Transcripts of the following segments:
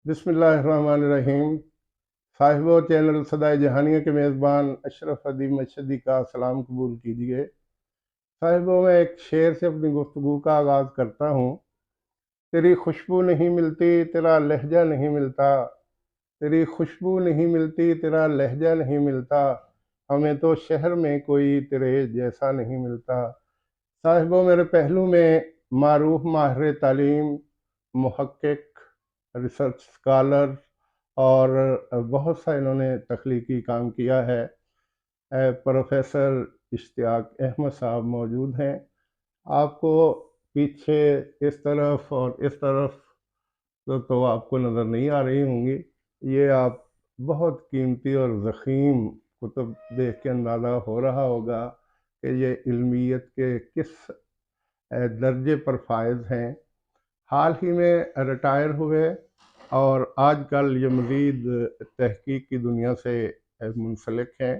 بسم اللہ الرحمن الرحیم۔ صاحب و چینل صدائے جہانیہ کے میزبان اشرف ادیب مشہدی کا سلام قبول کیجیے۔ صاحبوں، میں ایک شعر سے اپنی گفتگو کا آغاز کرتا ہوں۔ تیری خوشبو نہیں ملتی، تیرا لہجہ نہیں ملتا، تیری خوشبو نہیں ملتی، تیرا لہجہ نہیں ملتا، ہمیں تو شہر میں کوئی تیرے جیسا نہیں ملتا۔ صاحبوں، میرے پہلو میں معروف ماہر تعلیم، محقق، ریسرچ اسکالر اور بہت سا انہوں نے تخلیقی کام کیا ہے، پروفیسر اشتیاق احمد صاحب موجود ہیں۔ آپ کو پیچھے اس طرف اور اس طرف تو آپ کو نظر نہیں آ رہی ہوں گی۔ یہ آپ بہت قیمتی اور ضخیم کتب دیکھ کے اندازہ ہو رہا ہوگا کہ یہ علمیت کے کس درجے پر فائز ہیں۔ حال ہی میں ریٹائر ہوئے اور آج کل یہ مزید تحقیق کی دنیا سے منسلک ہیں۔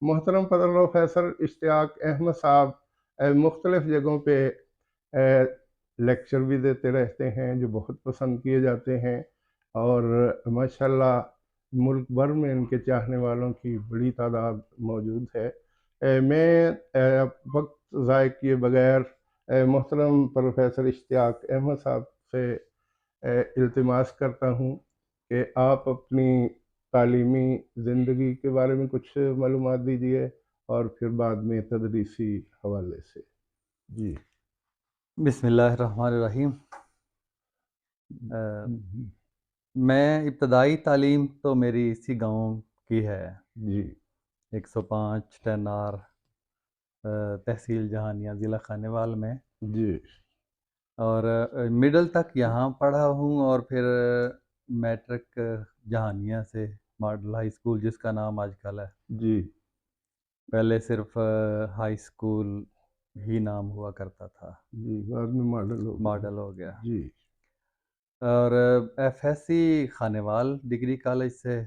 محترم پروفیسر اشتیاق احمد صاحب مختلف جگہوں پہ لیکچر بھی دیتے رہتے ہیں جو بہت پسند کیے جاتے ہیں، اور ماشاءاللہ ملک بھر میں ان کے چاہنے والوں کی بڑی تعداد موجود ہے۔ میں وقت ضائع کیے بغیر محترم پروفیسر اشتیاق احمد صاحب سے التماس کرتا ہوں کہ آپ اپنی تعلیمی زندگی کے بارے میں کچھ معلومات دیجیے اور پھر بعد میں تدریسی حوالے سے۔ جی بسم اللہ الرحمن الرحیم۔ میں ابتدائی تعلیم تو میری اسی گاؤں کی ہے، جی 105 ٹینار تحصیل جہانیہ ضلع خانیوال میں، جی اور مڈل تک یہاں پڑھا ہوں، اور پھر میٹرک جہانیہ سے ماڈل ہائی اسکول جس کا نام آج کل ہے، جی پہلے صرف ہائی اسکول ہی نام ہوا کرتا تھا، جی بعد میں ماڈل ہو گیا، جی اور F S C Khanewal degree college سے،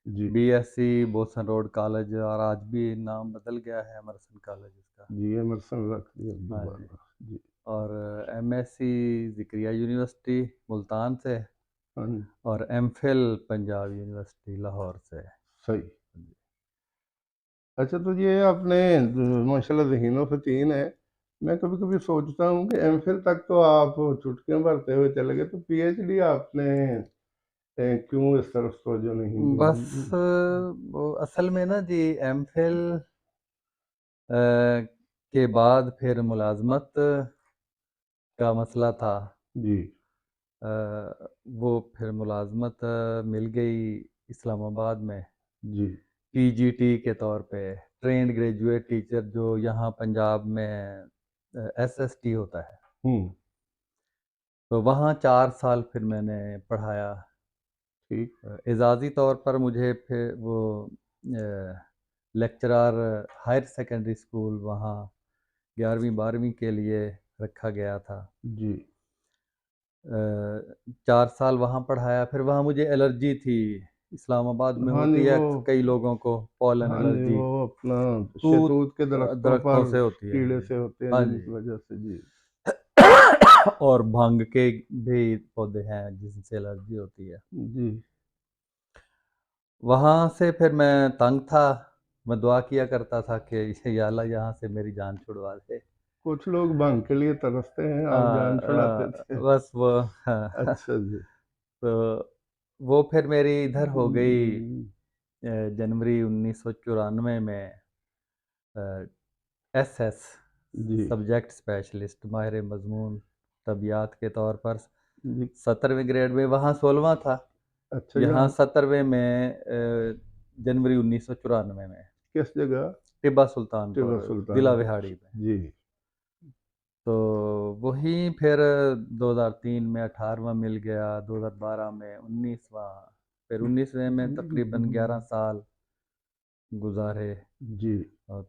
جی B S C Bosan road college, اور آج بھی نام بدل گیا ہے امرسن کالج اس کا، جی ایمرسن رکھ دیا ہاں جی، دوبارہ۔ جی اور M S C Zakariya University Multan سے، ہاں جی، اور M Phil Punjab University Lahore سے۔ صحیح۔ اچھا، تو یہ آپ نے ماشاءاللہ ذہین و فطین ہے۔ میں کبھی کبھی سوچتا ہوں کہ ایم فل تک تو آپ چٹکیاں بھرتے ہوئے چلے گئے، تو پی ایچ ڈی آپ نے کیوں اس طرف توجہ نہیں دی؟ بس وہ اصل میں نا جی، ایم فل کے بعد پھر ملازمت کا مسئلہ تھا، جی وہ پھر ملازمت مل گئی اسلام آباد میں جی پی جی ٹی کے طور پہ، ٹرینڈ گریجویٹ ٹیچر، جو یہاں پنجاب میں ایس ایس ٹی ہوتا ہے، ہوں تو وہاں 4 سال پھر میں نے پڑھایا۔ ٹھیک اعزازی طور پر مجھے پھر وہ لیکچرار ہائر سیکنڈری اسکول وہاں 11ویں 12ویں کے لیے رکھا گیا تھا، جی 4 سال وہاں پڑھایا۔ پھر وہاں مجھے الرجی تھی، اسلام آباد میں ہاں جی، ہوتی ہے وہ کئی لوگوں کو پولن ہاں جی، الرجی، وہ اپنا توت شہتوت کے درختوں درختوں پر سے ہوتی ہے کیڑے جی، سے ہوتے ہیں ہاں جن جی، کی وجہ سے۔ جی اور بھنگ کے بھی پودے ہیں جن سے الرجی ہوتی ہے۔ جی وہاں سے پھر میں تنگ تھا، میں دعا کیا کرتا تھا کہ یا اللہ یہاں سے میری جان چھڑوا دے۔ کچھ لوگ بھنگ کے لیے ترستے ہیں، آپ جان چھڑاتے تھے۔ بس وہ اچھا جی تو وہ پھر میری ادھر ہو گئی جنوری 1994 میں S S G subject specialist ماہر مضمون طبیعت کے طور پر جی 17ویں گریڈ میں، وہاں 16واں تھا، اچھا، یہاں یہاں 17ویں میں جنوری 1994 میں کس جگہ؟ ٹبا سلطان ٹیپو پور سلطان ضلع پور۔ وہاڑی میں۔ جی تو وہی پھر 2003 میں 18واں مل گیا، 2012 میں 19واں، پھر 19ویں میں تقریباً 11 سال گزارے، جی اور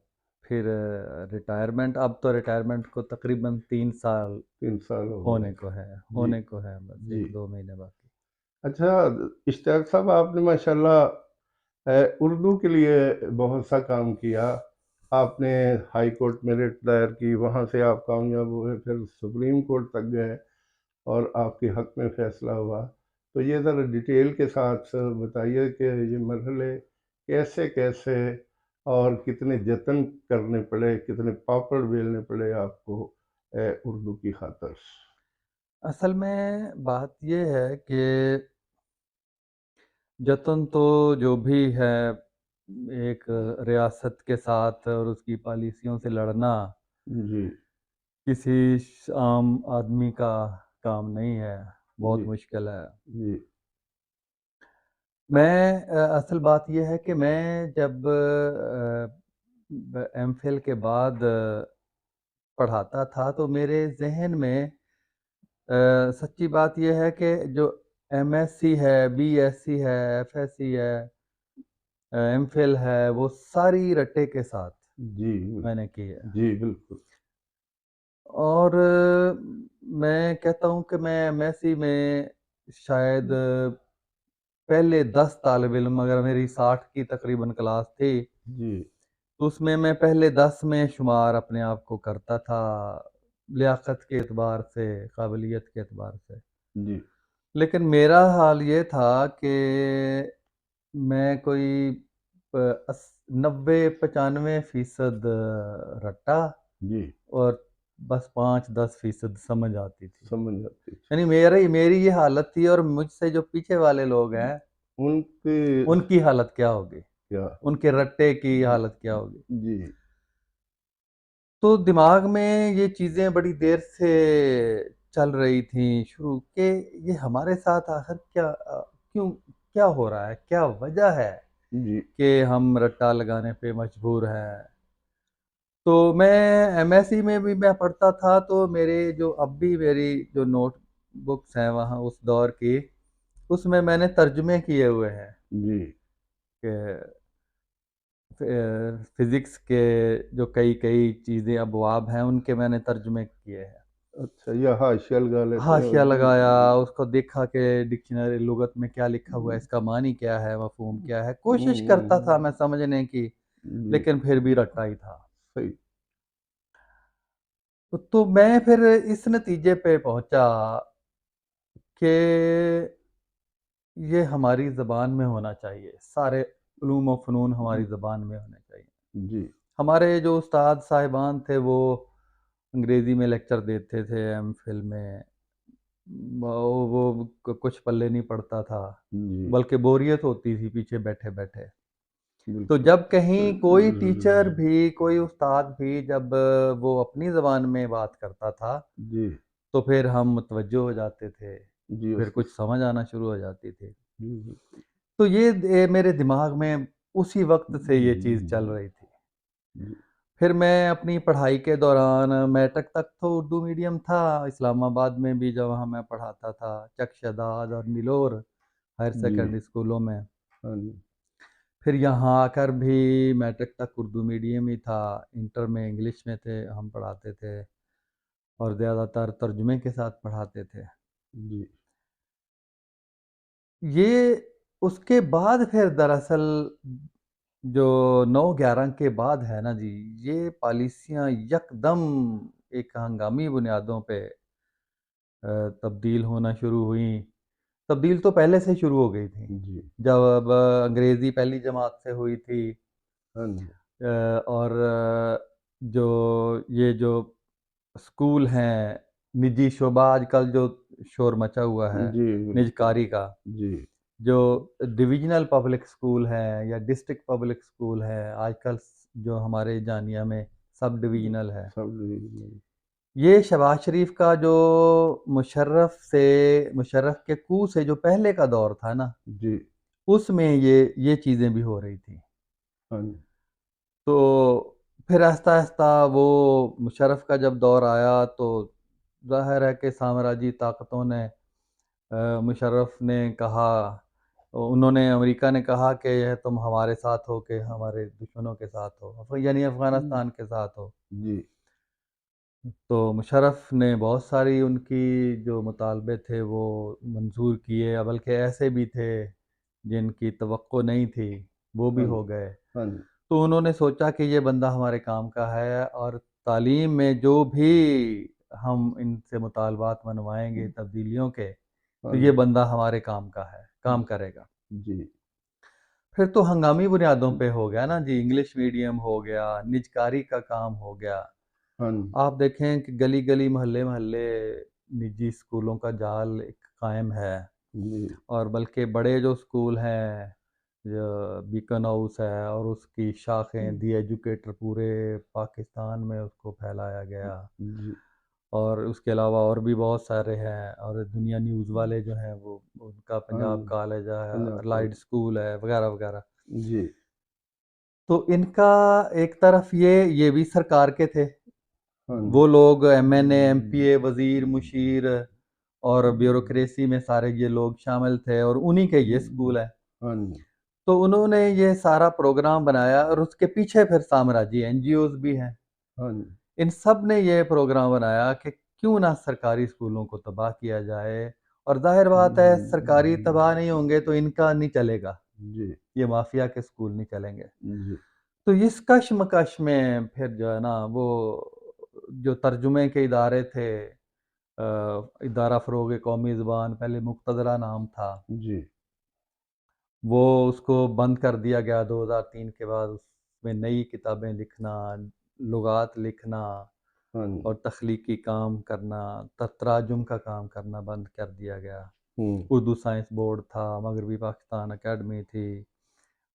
پھر ریٹائرمنٹ، اب تو ریٹائرمنٹ کو تقریباً 3 سال 3 سال ہو ہونے گئے۔ کو ہے، جی بس جی 1-2 مہینے باقی۔ اچھا اشتیاق صاحب، آپ نے ماشاءاللہ اردو کے لیے بہت سا کام کیا۔ آپ نے ہائی کورٹ میں ریٹ دائر کی، وہاں سے آپ کامیاب ہوئے، پھر سپریم کورٹ تک گئے اور آپ کے حق میں فیصلہ ہوا۔ تو یہ ذرا ڈیٹیل کے ساتھ بتائیے کہ یہ مرحلے کیسے کیسے اور کتنے جتن کرنے پڑے، کتنے پاپڑ بیلنے پڑے آپ کو اردو کی خاطر؟ اصل میں بات یہ ہے کہ جتن تو جو بھی ہے ایک ریاست کے ساتھ اور اس کی پالیسیوں سے لڑنا جی کسی عام آدمی کا کام نہیں ہے، بہت جی مشکل ہے۔ جی میں اصل بات یہ ہے کہ میں جب ایم فل کے بعد پڑھاتا تھا تو میرے ذہن میں سچی بات یہ ہے کہ جو ایم ایس سی ہے، بی ایس سی ہے، ایف ایس سی ہے، ایم فل ہے، وہ ساری رٹے کے ساتھ جی میں نے کی ہے۔ جی بالکل اور میں کہتا ہوں کہ میں ایم ایس سی میں شاید پہلے 10 طالب علم، اگر میری 60 کی تقریباً کلاس تھی جی تو اس میں پہلے 10 میں شمار اپنے آپ کو کرتا تھا، لیاقت کے اعتبار سے، قابلیت کے اعتبار سے۔ جی لیکن میرا حال یہ تھا کہ میں کوئی 90-95% رٹا جی اور بس 5-10% سمجھ آتی تھی۔ سمجھ آتی تھی یعنی میری یہ حالت تھی، اور مجھ سے جو پیچھے والے لوگ ہیں ان کی ان کی حالت کیا ہوگی، کیا ان کے رٹے کی حالت کیا ہوگی۔ جی تو دماغ میں یہ چیزیں بڑی دیر سے چل رہی تھیں شروع کہ یہ ہمارے ساتھ آخر کیا ہو رہا ہے، کیا وجہ ہے جی کہ ہم رٹا لگانے پہ مجبور ہیں۔ تو میں ایم ایس سی میں بھی میں پڑھتا تھا تو اب بھی میری جو نوٹ بکس ہیں وہاں اس دور کی، اس میں نے ترجمے کیے ہوئے ہیں جی کہ فزکس کے جو کئی چیزیں ابواب ہیں ان کے میں نے ترجمے کیے ہیں۔ اچھا، یہ حاشیہ لگا لیتے ہیں حاشیہ اردو لگایا، اس کو دیکھا کہ ڈکشنری لغت میں کیا لکھا ہوا ہے، اس کا معنی کیا ہے، مفہوم کیا ہے، کوشش کرتا تھا میں سمجھنے کی، جی لیکن پھر بھی رٹا ہی تھا۔ صحیح تو میں پھر اس نتیجے پہ پہنچا کہ یہ ہماری زبان میں ہونا چاہیے، سارے علوم و فنون ہماری زبان میں ہونے چاہیے۔ جی ہمارے جو استاد صاحبان تھے وہ انگریزی میں لیکچر دیتے تھے، ایم فل میں وہ کچھ پلے نہیں پڑتا تھا، جی بلکہ بوریت ہوتی تھی پیچھے بیٹھے بیٹھے۔ تو بالکل جب کہیں کوئی ٹیچر بھی، کوئی استاد بھی جب وہ اپنی زبان میں بات کرتا تھا جی تو پھر ہم متوجہ ہو جاتے تھے، جی پھر کچھ سمجھ آنا شروع ہو جاتی تھی۔ جی تو یہ میرے دماغ میں اسی وقت سے یہ چیز چل رہی تھی۔ جی پھر میں اپنی پڑھائی کے دوران میٹرک تک تو اردو میڈیم تھا، اسلام آباد میں بھی جب وہاں میں پڑھاتا تھا، چک شداد اور نیلور ہائر جی سیکنڈری اسکولوں میں۔ ہاں جی پھر یہاں آ کر بھی میٹرک تک اردو میڈیم ہی تھا، انٹر میں انگلش میں تھے، ہم پڑھاتے تھے اور زیادہ تر ترجمے کے ساتھ پڑھاتے تھے۔ جی یہ اس کے بعد پھر دراصل جو 9/11 کے بعد ہے نا جی، یہ پالیسیاں یکدم ایک ہنگامی بنیادوں پہ تبدیل ہونا شروع ہوئیں۔ تبدیل تو پہلے سے شروع ہو گئی تھی، جی جب انگریزی پہلی جماعت سے ہوئی تھی، ہاں جی اور جو اسکول ہیں نجی شعبہ آج کل جو شور مچا ہوا ہے جی نجکاری کا، جی جو ڈویژنل پبلک اسکول ہے یا ڈسٹرکٹ پبلک اسکول ہے، آج کل جو ہمارے جامعہ میں سب ڈویژنل ہے، سب یہ شہباز شریف کا جو مشرف کے کو سے جو پہلے کا دور تھا نا، جی اس میں یہ چیزیں بھی ہو رہی تھیں۔ ہاں جی تو پھر آہستہ آہستہ وہ مشرف کا جب دور آیا تو ظاہر ہے کہ سامراجی طاقتوں نے، مشرف نے کہا، انہوں نے، امریکہ نے کہا کہ یہ تم ہمارے ساتھ ہو کہ ہمارے دشمنوں کے ساتھ ہو، یعنی افغانستان کے ساتھ ہو۔ جی تو مشرف نے بہت ساری ان کی جو مطالبے تھے وہ منظور کیے، بلکہ ایسے بھی تھے جن کی توقع نہیں تھی، وہ بھی ہاں ہو گئے۔ ہاں جی تو انہوں نے سوچا کہ یہ بندہ ہمارے کام کا ہے، اور تعلیم میں جو بھی ہم ان سے مطالبات منوائیں گے تبدیلیوں کے، تو یہ بندہ ہمارے کام کا ہے، کام کرے گا۔ جی پھر تو ہنگامی بنیادوں پہ ہو گیا نا جی، انگلش میڈیم ہو گیا، نجکاری کا کام ہو گیا۔ ہاں آپ دیکھیں کہ گلی گلی محلے محلے نجی اسکولوں کا جال ایک قائم ہے، جی اور بلکہ بڑے جو اسکول ہیں، جو بیکن ہاؤس ہے اور اس کی شاخیں دی ایجوکیٹر، پورے پاکستان میں اس کو پھیلایا گیا، جی اور اس کے علاوہ اور بھی بہت سارے ہیں، اور دنیا نیوز والے جو ہیں وہ ان کا پنجاب کالج ہے، لائٹ اسکول ہے، وغیرہ وغیرہ۔ جی تو ان کا ایک طرف یہ بھی سرکار کے تھے، ہاں وہ لوگ ایم این اے، ایم پی اے، وزیر، مشیر اور بیوروکریسی میں سارے یہ لوگ شامل تھے، اور انہی کے یہ اسکول ہے۔ ہاں تو انہوں نے یہ سارا پروگرام بنایا، اور اس کے پیچھے پھر سامراجی این جی اوز بھی ہیں، ہاں ان سب نے یہ پروگرام بنایا کہ کیوں نہ سرکاری اسکولوں کو تباہ کیا جائے، اور ظاہر بات ہے سرکاری تباہ نہیں ہوں گے تو ان کا نہیں چلے گا، جی یہ مافیا کے اسکول نہیں چلیں گے۔ جی تو اس کشمکش میں پھر جو ہے نا، وہ جو ترجمے کے ادارے تھے، ادارہ فروغ قومی زبان، پہلے مقتدرہ نام تھا، جی وہ اس کو بند کر دیا گیا 2003 کے بعد۔ اس میں نئی کتابیں لکھنا، لغات لکھنا ہاں اور تخلیقی کام کرنا، تراجم کا کام کرنا بند کر دیا گیا۔ ہوں اردو سائنس بورڈ تھا، مغربی پاکستان اکیڈمی تھی،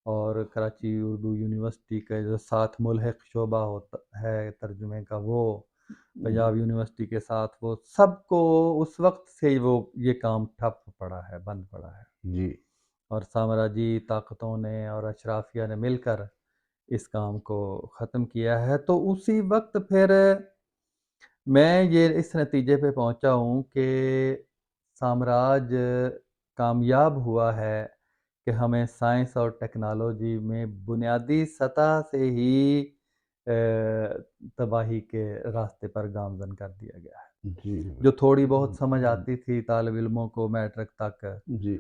اور کراچی اردو یونیورسٹی کا جو ساتھ ملحق شعبہ ہوتا ہے ترجمے کا، وہ پنجاب یونیورسٹی کے ساتھ، وہ سب کو اس وقت سے وہ یہ کام ٹھپ پڑا ہے، بند پڑا ہے، جی اور سامراجی طاقتوں نے اور اشرافیہ نے مل کر اس کام کو ختم کیا ہے۔ تو اسی وقت پھر میں یہ اس نتیجے پہ پہنچا ہوں کہ سامراج کامیاب ہوا ہے کہ ہمیں سائنس اور ٹیکنالوجی میں بنیادی سطح سے ہی تباہی کے راستے پر گامزن کر دیا گیا ہے۔ جی جو تھوڑی بہت سمجھ آتی تھی طالب علموں کو میٹرک تک، جی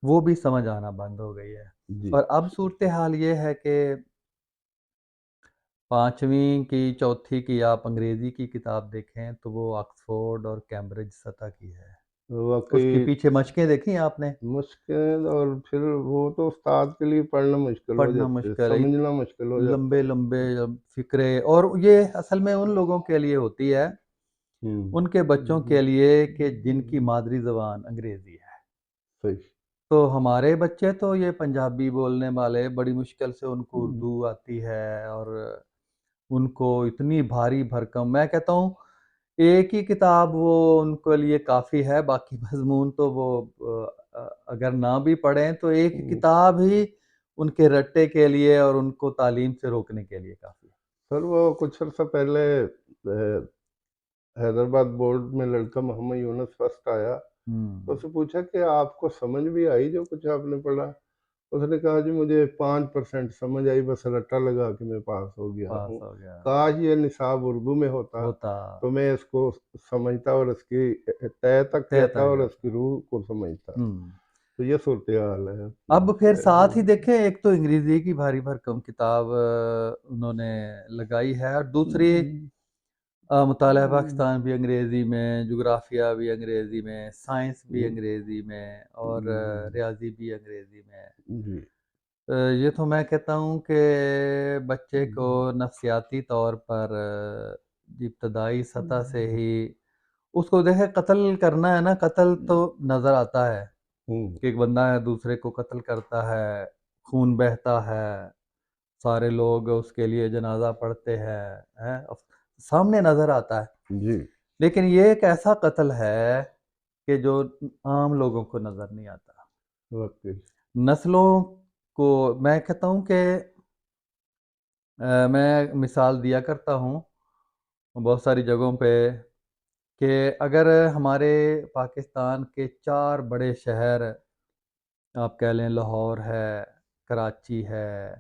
وہ بھی سمجھ آنا بند ہو گئی ہے۔ جی اور اب صورتحال یہ ہے کہ 5ویں کی 4تھی کی آپ انگریزی کی کتاب دیکھیں تو وہ آکسفورڈ اور کیمبرج سطح کی ہے۔ اس کے واقعی پیچھے مشقیں دیکھی آپ نے؟ مشکل، اور پھر وہ تو استاد کے لیے پڑھنا مشکل ہو پڑھنا جاتا ہے، مشکل ہے، سمجھنا مشکل ہو جاتا لمبے ہے۔ لمبے فکرے، اور یہ اصل میں ان لوگوں کے لیے ہوتی ہے، ان کے بچوں کے لیے کہ جن کی مادری زبان انگریزی ہے۔ صحیح تو ہمارے بچے تو یہ پنجابی بولنے والے بڑی مشکل سے ان کو اردو آتی ہے، اور ان کو اتنی بھاری بھرکم، میں کہتا ہوں ایک ہی کتاب وہ ان کے لیے کافی ہے، باقی مضمون تو وہ اگر نہ بھی پڑھیں تو ایک کتاب ہی ان کے رٹے کے لیے اور ان کو تعلیم سے روکنے کے لیے کافی ہے۔ سر وہ کچھ عرصہ پہلے حیدرآباد بورڈ میں لڑکا محمد یونس فرسٹ آیا، تو اس سے پوچھا کہ آپ کو سمجھ بھی آئی جو کچھ آپ نے پڑھا؟ اس نے کہا جی مجھے 5% سمجھ آئی، بس رٹا لگا کہ میں پاس ہو گیا پاس ہوں، ہو گیا کاش یہ نصاب اردو میں ہوتا تو میں اس کو سمجھتا اور اس کی تہ تک کہتا اور اس کی روح کو سمجھتا۔ تو یہ صورتحال ہے۔ اب پھر ساتھ ہی دیکھیں، ایک تو انگریزی کی بھاری بھرکم کتاب انہوں نے لگائی ہے، اور دوسری مطالعہ پاکستان بھی انگریزی میں، جغرافیہ بھی انگریزی میں، سائنس بھی انگریزی میں، اور ریاضی بھی انگریزی میں۔ جی یہ تو میں کہتا ہوں کہ بچے کو نفسیاتی طور پر ابتدائی سطح سے ہی اس کو دیکھیں، قتل کرنا ہے نا، قتل تو نظر آتا ہے کہ ایک بندہ ہے دوسرے کو قتل کرتا ہے، خون بہتا ہے، سارے لوگ اس کے لیے جنازہ پڑھتے ہیں، سامنے نظر آتا ہے، جی لیکن یہ ایک ایسا قتل ہے کہ جو عام لوگوں کو نظر نہیں آتا۔ واقعی نسلوں کو میں کہتا ہوں کہ میں مثال دیا کرتا ہوں بہت ساری جگہوں پہ کہ اگر ہمارے پاکستان کے 4 بڑے شہر، آپ کہہ لیں لاہور ہے، کراچی ہے،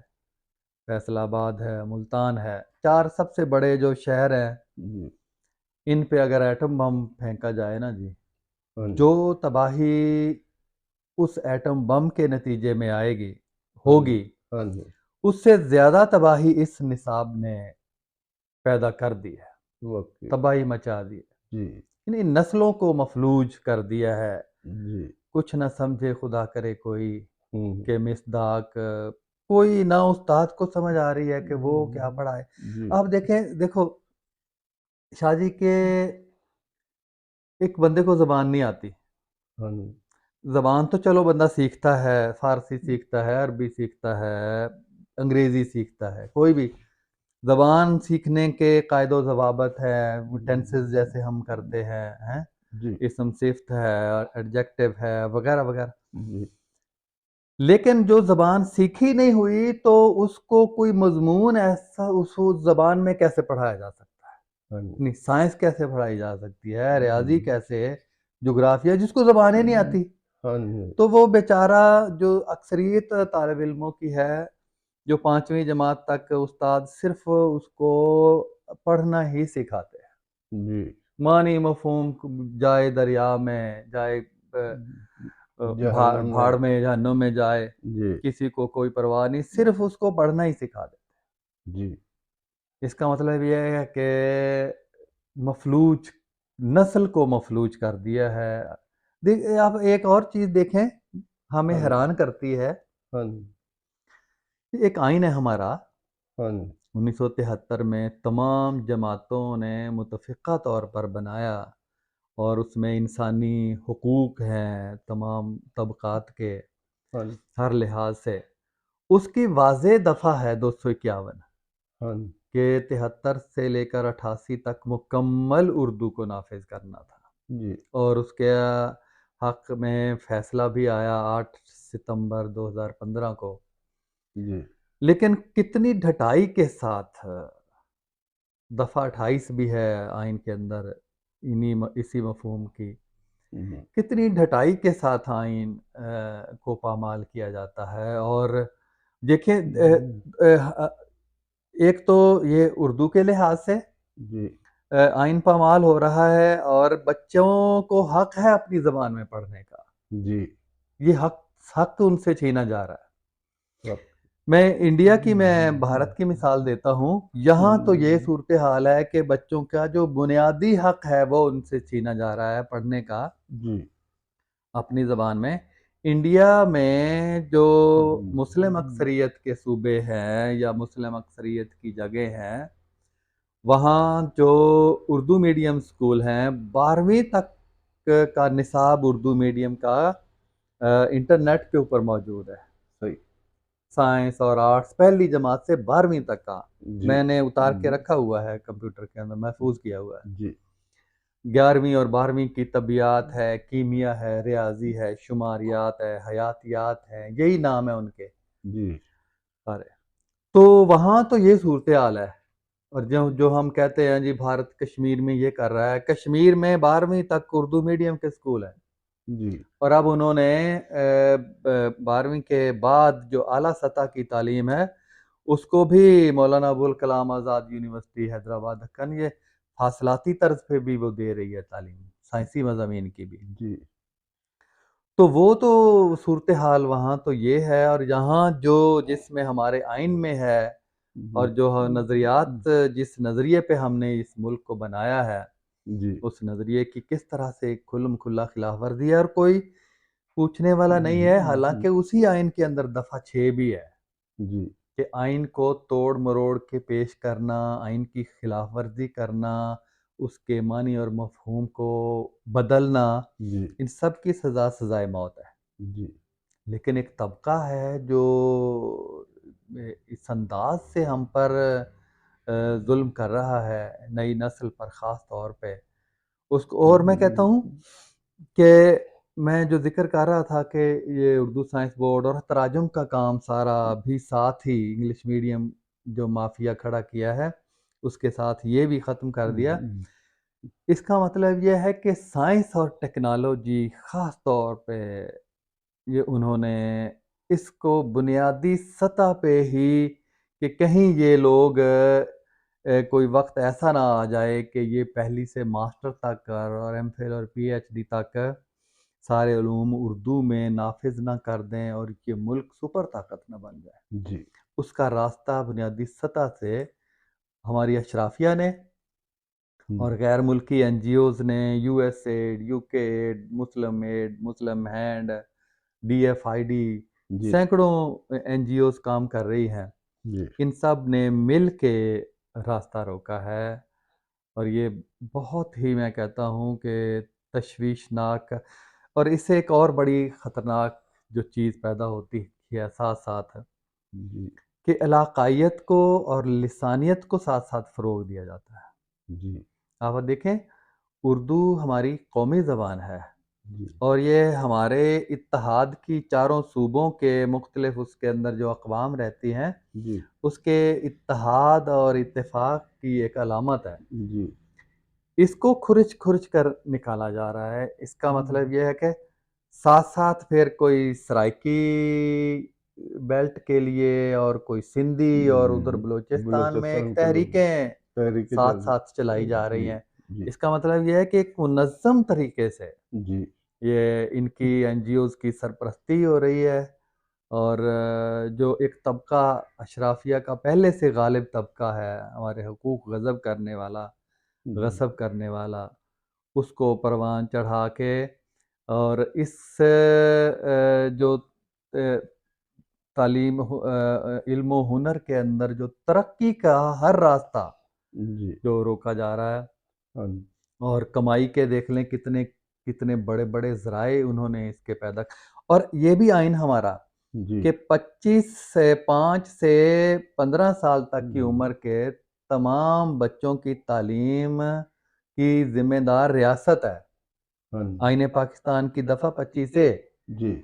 فیصل آباد ہے، ملتان ہے، 4 سب سے بڑے جو شہر ہیں، ان پہ اگر ایٹم بم پھینکا جائے نا جی، جو تباہی اس ایٹم بم کے نتیجے میں آئے گی، ہوگی، اس سے زیادہ تباہی اس نصاب نے پیدا کر دی ہے، تباہی مچا دی ہے، یعنی نسلوں کو مفلوج کر دیا ہے۔ جی کچھ نہ سمجھے خدا کرے کوئی ہوں کہ مصداق کوئی نہ استاد کو سمجھ آ رہی ہے کہ وہ کیا پڑھائے. جی آپ دیکھیں دیکھو شاہ جی کے ایک بندے کو زبان نہیں آتی. ہاں جی زبان تو چلو بندہ سیکھتا ہے، فارسی سیکھتا ہے، عربی سیکھتا ہے، انگریزی سیکھتا ہے، کوئی بھی زبان سیکھنے کے قاعد و ضوابط ہے، ٹینسز جیسے ہم کرتے ہیں جی اسم صفت ہے، ایڈجیکٹو ہے، وغیرہ وغیرہ. جی لیکن جو زبان سیکھی نہیں ہوئی تو اس کو کوئی مضمون ایسا اس زبان میں کیسے پڑھایا جا سکتا ہے؟ ہاں جی یعنی سائنس کیسے پڑھائی جا سکتی ہے، ریاضی کیسے، جغرافیہ جس کو زبان ہی نہیں آتی. ہاں جی تو وہ بیچارہ جو اکثریت طالب علموں کی ہے جو 5ویں جماعت تک استاد صرف اس کو پڑھنا ہی سکھاتے ہیں. جی معنی مفہوم جائے دریا میں، جائے جہنم بھاڑ میں، جہنم میں جائے، جی کسی کو کوئی پرواہ نہیں، صرف اس کو پڑھنا ہی سکھا دیتے. جی اس کا مطلب یہ ہے کہ مفلوج نسل کو مفلوج کر دیا ہے. آپ ایک اور چیز دیکھیں ہمیں ہاں جی حیران کرتی ہے. ہاں جی ایک آئین ہے ہمارا ہاں جی 1973 میں تمام جماعتوں نے متفقہ طور پر بنایا اور اس میں انسانی حقوق ہیں تمام طبقات کے ہاں جی ہر لحاظ سے. اس کی واضح دفعہ ہے 251 ہاں جی کہ 73 سے لے کر 88 تک مکمل اردو کو نافذ کرنا تھا. جی اور اس کے حق میں فیصلہ بھی آیا 8 ستمبر 2015 کو. جی لیکن کتنی ڈھٹائی کے ساتھ دفعہ 28 بھی ہے آئین کے اندر اسی مفہوم کی، جی کتنی ڈھٹائی کے ساتھ آئین کو پامال کیا جاتا ہے. اور دیکھیں ایک تو یہ اردو کے لحاظ سے جی آئین پامال ہو رہا ہے اور بچوں کو حق ہے اپنی زبان میں پڑھنے کا. جی یہ حق ان سے چھینا جا رہا ہے. رب میں انڈیا کی میں بھارت کی مثال دیتا ہوں. یہاں تو یہ صورتحال ہے کہ بچوں کا جو بنیادی حق ہے وہ ان سے چھینا جا رہا ہے پڑھنے کا جی اپنی زبان میں. انڈیا میں جو مسلم اکثریت کے صوبے ہیں یا مسلم اکثریت کی جگہ ہیں وہاں جو اردو میڈیم سکول ہیں 12ویں تک کا نصاب اردو میڈیم کا انٹرنیٹ کے اوپر موجود ہے. صحیح سائنس اور آرٹس پہلی جماعت سے 12ویں تک کا جی میں نے اتار کے رکھا ہوا ہے کمپیوٹر کے اندر محفوظ کیا ہوا ہے. جی 11ویں اور 12ویں کی طبیعت ہے، کیمیا ہے، ریاضی ہے، شماریات ہے، حیاتیات ہے، یہی نام ہے ان کے جی سارے. تو وہاں تو یہ صورتحال ہے. اور جو ہم کہتے ہیں جی بھارت کشمیر میں یہ کر رہا ہے، کشمیر میں 12ویں تک اردو میڈیم کے سکول ہیں. جی اور اب انہوں نے 12ویں کے بعد جو اعلیٰ سطح کی تعلیم ہے اس کو بھی مولانا ابوالکلام آزاد یونیورسٹی حیدرآباد دکن یہ فاصلاتی طرز پہ بھی وہ دے رہی ہے تعلیم سائنسی مضامین کی بھی. جی تو وہ تو صورتحال وہاں تو یہ ہے. اور یہاں جس میں ہمارے آئین میں ہے اور جو نظریات جس نظریے پہ ہم نے اس ملک کو بنایا ہے جی اس نظریے کی کس طرح سے کھلم کھلا خلاف ورزی ہے اور کوئی پوچھنے والا نہیں ہے. حالانکہ اسی آئین کے اندر دفعہ 6 بھی ہے جی کہ آئین کو توڑ مروڑ کے پیش کرنا، آئین کی خلاف ورزی کرنا، اس کے معنی اور مفہوم کو بدلنا، جی ان سب کی سزا سزائے موت ہے. جی لیکن ایک طبقہ ہے جو اس انداز سے ہم پر ظلم کر رہا ہے نئی نسل پر خاص طور پہ اس کو. اور میں کہتا ہوں کہ میں جو ذکر کر رہا تھا کہ یہ اردو سائنس بورڈ اور تراجم کا کام سارا بھی ساتھ ہی انگلش میڈیم جو مافیا کھڑا کیا ہے اس کے ساتھ یہ بھی ختم کر دیا. اس کا مطلب یہ ہے کہ سائنس اور ٹیکنالوجی خاص طور پہ یہ انہوں نے اس کو بنیادی سطح پہ ہی کہ کہیں یہ لوگ کوئی وقت ایسا نہ آ جائے کہ یہ پہلی سے ماسٹر تک اور ایم فل اور پی ایچ ڈی تک سارے علوم اردو میں نافذ نہ کر دیں اور یہ ملک سپر طاقت نہ بن جائے. جی اس کا راستہ بنیادی سطح سے ہماری اشرافیہ نے اور غیر ملکی این جی اوز نے U S aid, U K aid, Muslim hand, D F I D, جی سینکڑوں این جی اوز کام کر رہی ہیں. جی ان سب نے مل کے راستہ روکا ہے، اور یہ بہت ہی میں کہتا ہوں کہ تشویشناک. اور اس سے ایک اور بڑی خطرناک جو چیز پیدا ہوتی ہے ساتھ ساتھ، جی کہ علاقائیت کو اور لسانیت کو ساتھ ساتھ فروغ دیا جاتا ہے. جی آپ دیکھیں، اردو ہماری قومی زبان ہے، جی اور یہ ہمارے اتحاد کی چاروں صوبوں کے مختلف اس کے اندر جو اقوام رہتی ہیں جی اس کے اتحاد اور اتفاق کی ایک علامت ہے. جی اس کو کھرچ کھرچ کر نکالا جا رہا ہے. اس کا مطلب یہ ہے کہ ساتھ ساتھ پھر کوئی سرائکی بیلٹ کے لیے اور کوئی سندھی اور ادھر بلوچستان میں ایک تحریکیں تحریک ساتھ ساتھ چلائی جا رہی ہیں. جی اس کا مطلب یہ ہے کہ ایک منظم طریقے سے جی یہ ان کی این جی اوز کی سرپرستی ہو رہی ہے، اور جو ایک طبقہ اشرافیہ کا پہلے سے غالب طبقہ ہے، ہمارے حقوق غصب کرنے والا، اس کو پروان چڑھا کے، اور اس جو تعلیم علم و ہنر کے اندر جو ترقی کا ہر راستہ جی جو روکا جا رہا ہے. ہاں اور کمائی کے دیکھ لیں کتنے بڑے بڑے ذرائع انہوں نے اس کے پیدا. اور یہ بھی آئین ہمارا جی کہ 5 سے 15 سال تک کی عمر کے تمام بچوں کی تعلیم کی ذمہ دار ریاست ہے. ہاں آئین پاکستان کی دفعہ 25 سے. جی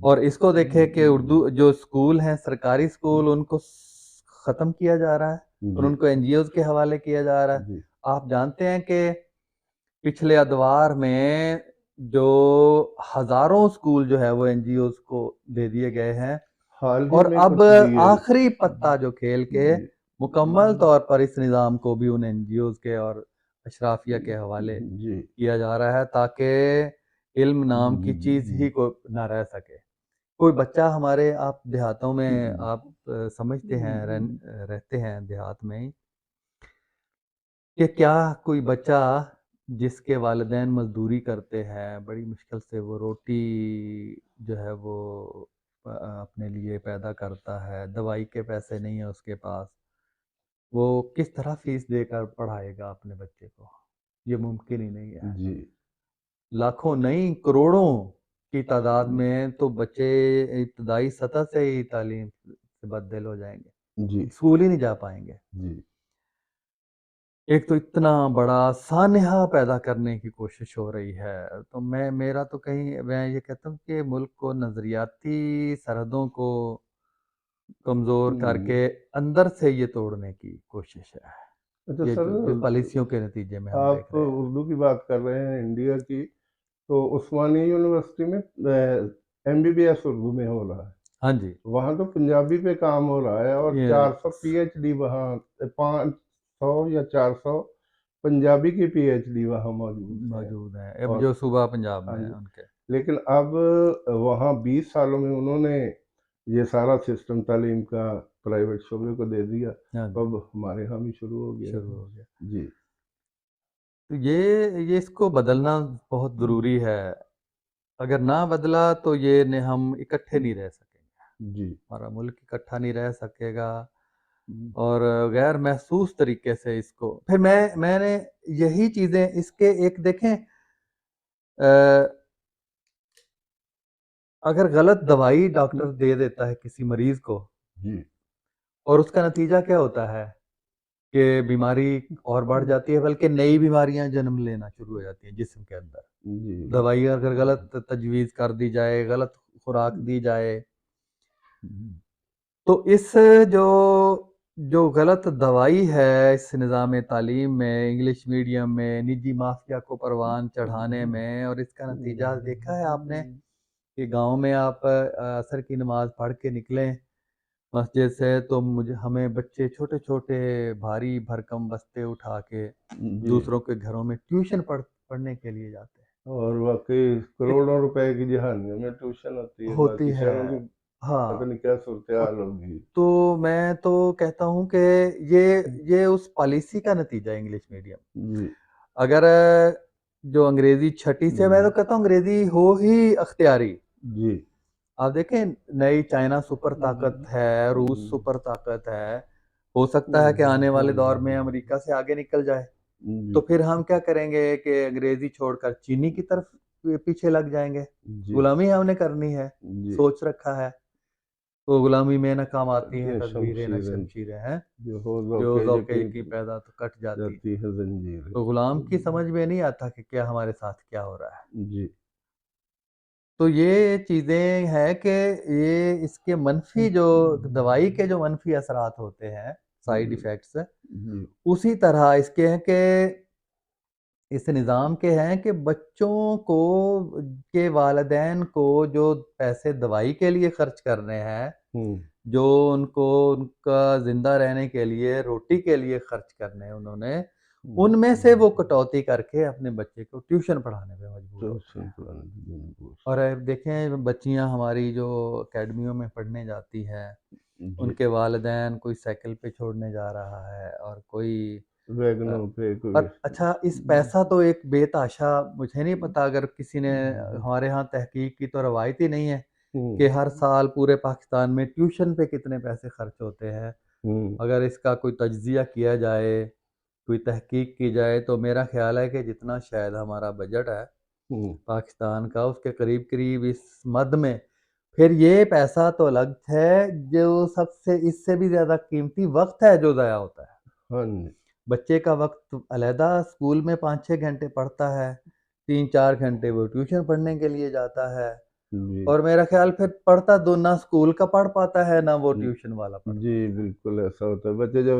اور اس کو دیکھے کہ اردو جو اسکول ہیں، سرکاری اسکول، ان کو ختم کیا جا رہا ہے اور ان کو این جی اوز کے حوالے کیا جا رہا ہے. جی آپ جانتے ہیں کہ پچھلے ادوار میں جو ہزاروں اسکول جو ہے وہ این جی اوز کو دے دیے گئے ہیں، حال ہی اور میں اب کچھ دیے. آخری پتہ جو کھیل کے جی مکمل طور پر اس نظام کو بھی ان این جی اوز کے اور اشرافیہ کے حوالے جی کیا جا رہا ہے، تاکہ علم نام کی چیز ہی کو نہ رہ سکے. کوئی بچہ ہمارے، آپ دیہاتوں میں آپ سمجھتے ہیں، رہتے ہیں دیہات میں ہی، کہ کیا کوئی بچہ جس کے والدین مزدوری کرتے ہیں، بڑی مشکل سے وہ روٹی جو ہے وہ اپنے لیے پیدا کرتا ہے، دوائی کے پیسے نہیں ہیں اس کے پاس، وہ کس طرح فیس دے کر پڑھائے گا اپنے بچے کو؟ یہ ممکن ہی نہیں ہے. جی لاکھوں نہیں، کروڑوں کی تعداد میں تو بچے ابتدائی سطح سے ہی تعلیم سے بددل ہو جائیں گے، جی اسکول ہی نہیں جا پائیں گے. جی ایک تو اتنا بڑا سانحہ پیدا کرنے کی کوشش ہو رہی ہے. تو میرا تو کہیں میں یہ کہتا ہوں کہ ملک کو نظریاتی سرحدوں کو کمزور کر کے اندر سے یہ توڑنے کی کوشش ہے، اچھا یہ سر، جو پالیسیوں کے نتیجے میں ہم دیکھ آپ رہے ہیں. اردو کی بات کر رہے ہیں انڈیا کی، تو عثمانیہ یونیورسٹی میں M B B S Urdu میں ہو رہا ہے. ہاں جی، وہاں تو پنجابی پہ کام ہو رہا ہے، اور 400 پی ایچ ڈی وہاں، 500 یا 400 پنجابی کی پی ایچ ڈی وہاں موجود ہیں اب اور جو صوبہ پنجاب ہاں میں جی، ہیں ان کے. لیکن اب وہاں 20 سالوں میں انہوں نے یہ سارا سسٹم تعلیم کا پرائیویٹ شعبے کو دے دیا. ہاں جی، اب ہمارے ہاں بھی شروع ہو گیا. شروع ہو گیا. جی تو یہ اس کو بدلنا بہت ضروری ہے. اگر نہ بدلا تو یہ ہم اکٹھے نہیں رہ سکیں گے، جی ہمارا ملک اکٹھا نہیں رہ سکے گا، اور غیر محسوس طریقے سے اس کو. پھر میں نے یہی چیزیں اس کے ایک دیکھیں، اگر غلط دوائی ڈاکٹر دے دیتا ہے کسی مریض کو، جی اور اس کا نتیجہ کیا ہوتا ہے کہ بیماری اور بڑھ جاتی ہے، بلکہ نئی بیماریاں جنم لینا شروع ہو جاتی ہیں جسم کے اندر. جی دوائی اگر غلط تجویز کر دی جائے، غلط خوراک دی جائے، تو اس جو غلط دوائی ہے اس نظام تعلیم میں، انگلش میڈیم میں، نجی مافیا کو پروان چڑھانے میں، اور اس کا نتیجہ دیکھا ہے آپ نے کہ گاؤں میں آپ عصر کی نماز پڑھ کے نکلیں مسجد سے، تو ہمیں بچے چھوٹے چھوٹے بھاری بھرکم بستے اٹھا کے دوسروں کے گھروں میں ٹیوشن پڑھنے کے لیے جاتے ہیں. اور واقعی کروڑوں روپے کی جہانیوں میں ٹیوشن ہوتی ہے، باقی شہروں کی ہاں پتہ نہیں کیا صورتحال ہوگی. تو میں تو کہتا ہوں کہ یہ اس پالیسی کا نتیجہ ہے انگلش میڈیم. جی اگر جو انگریزی چھٹی سے، میں تو کہتا ہوں انگریزی ہو ہی اختیاری. جی آپ دیکھیں نئی چائنا سپر طاقت ہے، روس سپر طاقت ہے، ہو سکتا ہے کہ آنے والے دور میں امریکہ سے آگے نکل جائے. تو پھر ہم کیا کریں گے کہ انگریزی چھوڑ کر چینی کی طرف پیچھے لگ جائیں گے. جی غلامی ہم نے کرنی ہے، جی سوچ رکھا ہے. تو غلامی میں ناکام آتی ہیں یہ تدبیریں نہ شمشیریں شمشیریں ہیں، جو ہو جو ذوقِ ذوقے یقین کی پیدا تو کٹ جاتی. جاتی ہے زنجیر. تو غلام کی سمجھ میں نہیں آتا کہ کیا ہمارے ساتھ کیا ہو رہا ہے. جی تو یہ چیزیں ہیں کہ یہ اس کے منفی جو دوائی کے جو منفی اثرات ہوتے ہیں، سائیڈ ایفیکٹس، جی اسی طرح اس کے ہیں کہ اس نظام کے ہیں کہ بچوں کو کے والدین کو جو پیسے دوائی کے لیے خرچ کرنے ہیں، جو ان کو ان کا زندہ رہنے کے لیے روٹی کے لیے خرچ کرنے ہیں انہوں نے، ان میں سے وہ کٹوتی کر کے اپنے بچے کو ٹیوشن پڑھانے پہ مجبور ہوتے ہیں. اور دیکھیں بچیاں ہماری جو اکیڈمیوں میں پڑھنے جاتی ہیں، ان کے والدین کوئی سائیکل پہ چھوڑنے جا رہا ہے اور کوئی ویگنوں پہ اور کوئی. اچھا اس پیسہ تو ایک بے تحاشا، مجھے نہیں پتا اگر کسی نے ہمارے ہاں تحقیق کی تو روایت ہی نہیں ہے کہ ہر سال پورے پاکستان میں ٹیوشن پہ کتنے پیسے خرچ ہوتے ہیں. اگر اس کا کوئی تجزیہ کیا جائے، کوئی تحقیق کی جائے، تو میرا خیال ہے کہ جتنا شاید ہمارا بجٹ ہے پاکستان کا، اس کے قریب قریب اس مد میں پھر یہ پیسہ تو الگ ہے، جو سب سے اس سے بھی زیادہ قیمتی وقت ہے جو ضائع ہوتا ہے. بچے کا وقت علیحدہ اسکول میں 5-6 گھنٹے پڑھتا ہے، 3-4 گھنٹے وہ ٹیوشن پڑھنے کے لیے جاتا ہے، اور میرا خیال پھر پڑھتا نہ اسکول کا پڑھ پاتا ہے نہ وہ ٹیوشن والا پڑھتا. جی بالکل ایسا ہوتا ہے. بچے جب